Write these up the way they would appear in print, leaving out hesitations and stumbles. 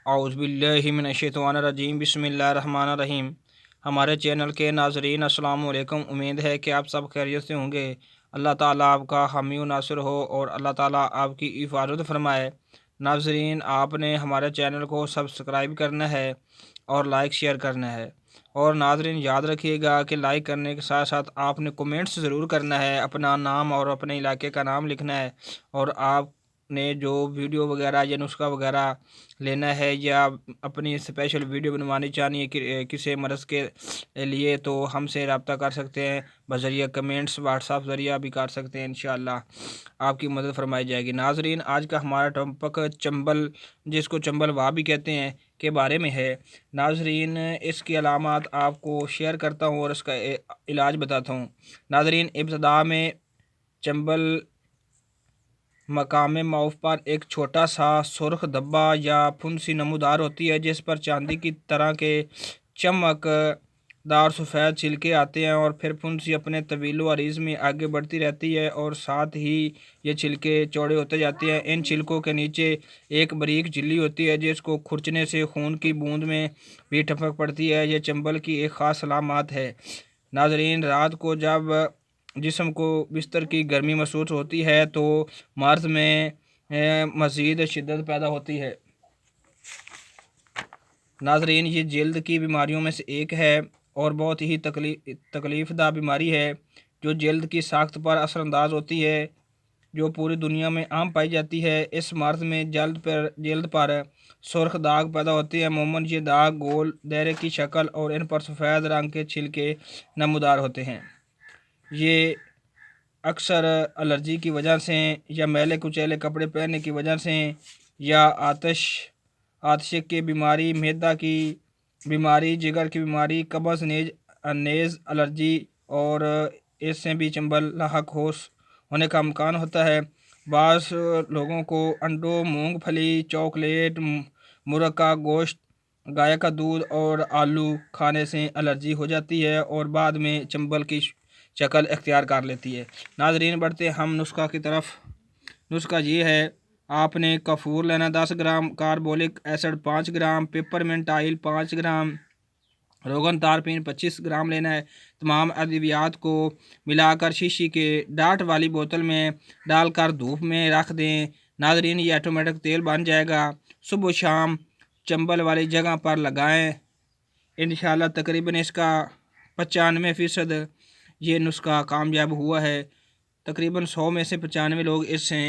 اعوذ باللہ من الشیطان الرجیم بسم اللہ الرحمن الرحیم۔ ہمارے چینل کے ناظرین السلام علیکم، امید ہے کہ آپ سب خیریت سے ہوں گے۔ اللہ تعالیٰ آپ کا حامی و ناصر ہو اور اللہ تعالیٰ آپ کی حفاظت فرمائے۔ ناظرین، آپ نے ہمارے چینل کو سبسکرائب کرنا ہے اور لائک شیئر کرنا ہے، اور ناظرین یاد رکھیے گا کہ لائک کرنے کے ساتھ ساتھ آپ نے کومنٹس ضرور کرنا ہے، اپنا نام اور اپنے علاقے کا نام لکھنا ہے، اور آپ نے جو ویڈیو وغیرہ یا نسخہ وغیرہ لینا ہے یا اپنی اسپیشل ویڈیو بنوانی چاہیے کہ کسی مرض کے لیے، تو ہم سے رابطہ کر سکتے ہیں بذریعہ کمنٹس، واٹس ایپ ذریعہ بھی کر سکتے ہیں۔ انشاءاللہ آپ کی مدد فرمائی جائے گی۔ ناظرین، آج کا ہمارا ٹاپک چنبل، جس کو چنبل وا بھی کہتے ہیں، کے بارے میں ہے۔ ناظرین، اس کی علامات آپ کو شیئر کرتا ہوں اور اس کا علاج بتاتا ہوں۔ ناظرین، ابتدا میں چنبل مقام معاف پر ایک چھوٹا سا سرخ دھبا یا پھنسی نمودار ہوتی ہے، جس پر چاندی کی طرح کے چمک دار سفید چھلکے آتے ہیں، اور پھر پھنسی اپنے طویل و عریض میں آگے بڑھتی رہتی ہے اور ساتھ ہی یہ چھلکے چوڑے ہوتے جاتے ہیں۔ ان چھلکوں کے نیچے ایک باریک جھلی ہوتی ہے، جس کو کھرچنے سے خون کی بوند میں بھی ٹپک پڑتی ہے۔ یہ چنبل کی ایک خاص علامات ہے۔ ناظرین، رات کو جب جسم کو بستر کی گرمی محسوس ہوتی ہے تو مرض میں مزید شدت پیدا ہوتی ہے۔ ناظرین، یہ جلد کی بیماریوں میں سے ایک ہے اور بہت ہی تکلیف دہ بیماری ہے، جو جلد کی ساخت پر اثر انداز ہوتی ہے، جو پوری دنیا میں عام پائی جاتی ہے۔ اس مرض میں جلد پر سرخ داغ پیدا ہوتے ہیں۔ عموماً یہ داغ گول دائرے کی شکل اور ان پر سفید رنگ کے چھلکے نمودار ہوتے ہیں۔ یہ اکثر الرجی کی وجہ سے یا میلے کچیلے کپڑے پہننے کی وجہ سے یا آتش کی بیماری، معدہ کی بیماری، جگر کی بیماری، قبض نیز الرجی اور اس سے بھی چنبل لاحق ہونے کا امکان ہوتا ہے۔ بعض لوگوں کو انڈوں، مونگ پھلی، چاکلیٹ، مرغا گوشت، گائے کا دودھ اور آلو کھانے سے الرجی ہو جاتی ہے اور بعد میں چنبل کی شکل اختیار کر لیتی ہے۔ ناظرین، بڑھتے ہم نسخہ کی طرف۔ نسخہ یہ ہے: آپ نے کافور لینا 10 gram, carbolic acid 5 gram, peppermint oil 5 gram, روغن تارپین 25 گرام لینا ہے۔ تمام ادویات کو ملا کر شیشی کے ڈاٹ والی بوتل میں ڈال کر دھوپ میں رکھ دیں۔ ناظرین، یہ آٹومیٹک تیل بن جائے گا۔ صبح و شام چنبل والی جگہ پر لگائیں۔ انشاءاللہ تقریباً اس کا 95% یہ نسخہ کامیاب ہوا ہے۔ تقریباً 100 میں سے 95 لوگ اس سے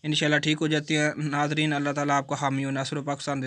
انشاءاللہ ٹھیک ہو جاتے ہیں۔ ناظرین، اللہ تعالیٰ آپ کو حامی و ناصر و پاکستان